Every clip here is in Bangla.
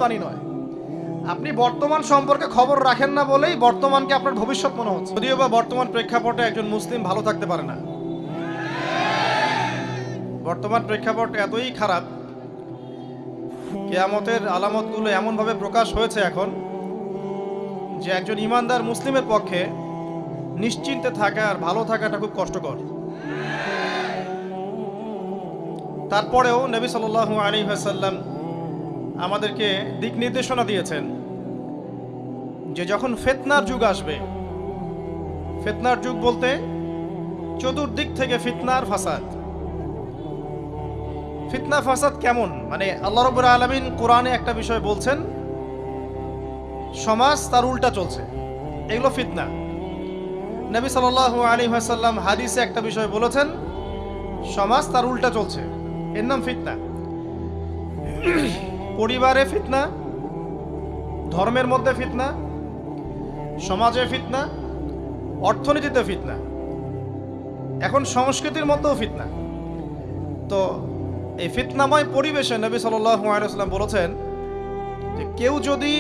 ভবিষ্যৎবাণী নয়। আপনি বর্তমান সম্পর্কে খবর রাখেন না বলেই বর্তমানকে আপনার ভবিষ্যৎ মনে হচ্ছে, যদিও বা বর্তমান প্রেক্ষাপটে একজন মুসলিম ভালো থাকতে পারে না। বর্তমান প্রেক্ষাপট এতই খারাপ, কিয়ামতের আলামতগুলো এমনভাবে প্রকাশ হয়েছে এখন যে একজন ইমানদার মুসলিমের পক্ষে নিশ্চিন্তে থাকা আর ভালো থাকাটা খুব কষ্টকর। তারপরেও নবী সাল্লাল্লাহু আলাইহি ওয়াসাল্লাম আমাদেরকে দিক নির্দেশনা দিয়েছেন যে যখন ফিতনার যুগ আসবে, ফিতনার যুগ বলতে চতুর্দিক থেকে ফিতনার ফাসাদ। ফিতনা ফাসাদ কেমন, মানে আল্লাহ রাব্বুল আলামিন কোরআনে একটা বিষয় বলছেন, সমাজ তার উল্টা চলছে, এগুলো ফিতনা। নবী সাল্লাল্লাহু আলাইহি ওয়াসাল্লাম হাদিসে একটা বিষয় বলেছেন, সমাজ তার উল্টা চলছে, এর নাম ফিতনা। পরিবারে ফিতনা, ধর্মের মধ্যে ফিতনা, সমাজে ফিতনা, অর্থনীতিতে ফিতনা, এখন সংস্কৃতির মধ্যেও ফিতনা। তো এই ফিতনাময় পরিবেশে নবী সাল্লাল্লাহু আলাইহি ওয়াসাল্লাম বলেছেন যে কেউ যদি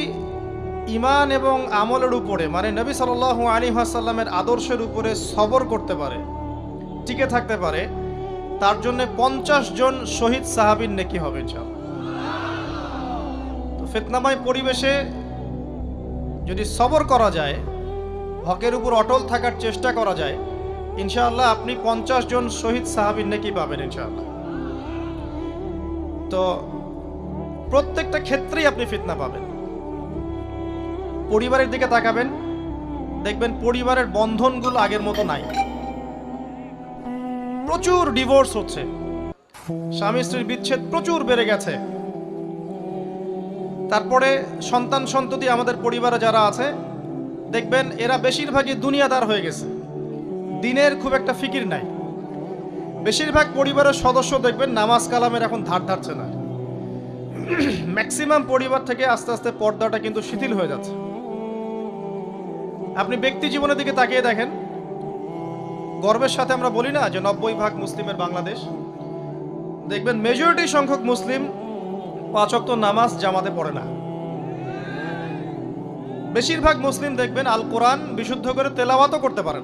ঈমান এবং আমলের উপরে, মানে নবী সাল্লাল্লাহু আলাইহি ওয়াসাল্লামের আদর্শের উপরে সবর করতে পারে, টিকে থাকতে পারে, তার জন্য 50 জন শহীদ সাহাবীর নেকি হবে ইনশাআল্লাহ। তো ফিতনাময় পরিবেশে যদি সবর করা যায়, হকের উপর অটল থাকার চেষ্টা করা যায়, ইনশাআল্লাহ আপনি 50 জন শহীদ সাহাবীর নেকি পাবেন ইনশাআল্লাহ। তো প্রত্যেকটা ক্ষেত্রেই আপনি ফিতনা পাবেন। পরিবারের দিকে তাকাবেন, দেখবেন পরিবারের বন্ধনগুলো আগের মতো নাই, প্রচুর ডিভোর্স হচ্ছে, স্বামী স্ত্রীর বিচ্ছেদ প্রচুর বেড়ে গেছে। তারপরে সন্তান সন্ততি আমাদের পরিবারে যারা আছে, দেখবেন এরা বেশিরভাগই দুনিয়াদার হয়ে গেছে, দিনের খুব একটা ফিকির নাই। বেশিরভাগ পরিবারের সদস্য দেখবেন নামাজ কালামের এখন ধার ধারছে না। ম্যাক্সিমাম পরিবার থেকে আস্তে আস্তে পর্দাটা কিন্তু শিথিল হয়ে যাচ্ছে। আপনি ব্যক্তি জীবনের দিকে তাকিয়ে দেখেন, গর্বের সাথে আমরা বলি না যে 90% মুসলিমের বাংলাদেশ, দেখবেন মেজরিটি সংখ্যক মুসলিম 5 ওয়াক্ত নামাজ জামাতে পড়ে না। বেশিরভাগ মুসলিম দেখবেন আল কোরআন বিশুদ্ধ করে তেলাওয়াতও করতে পারে না।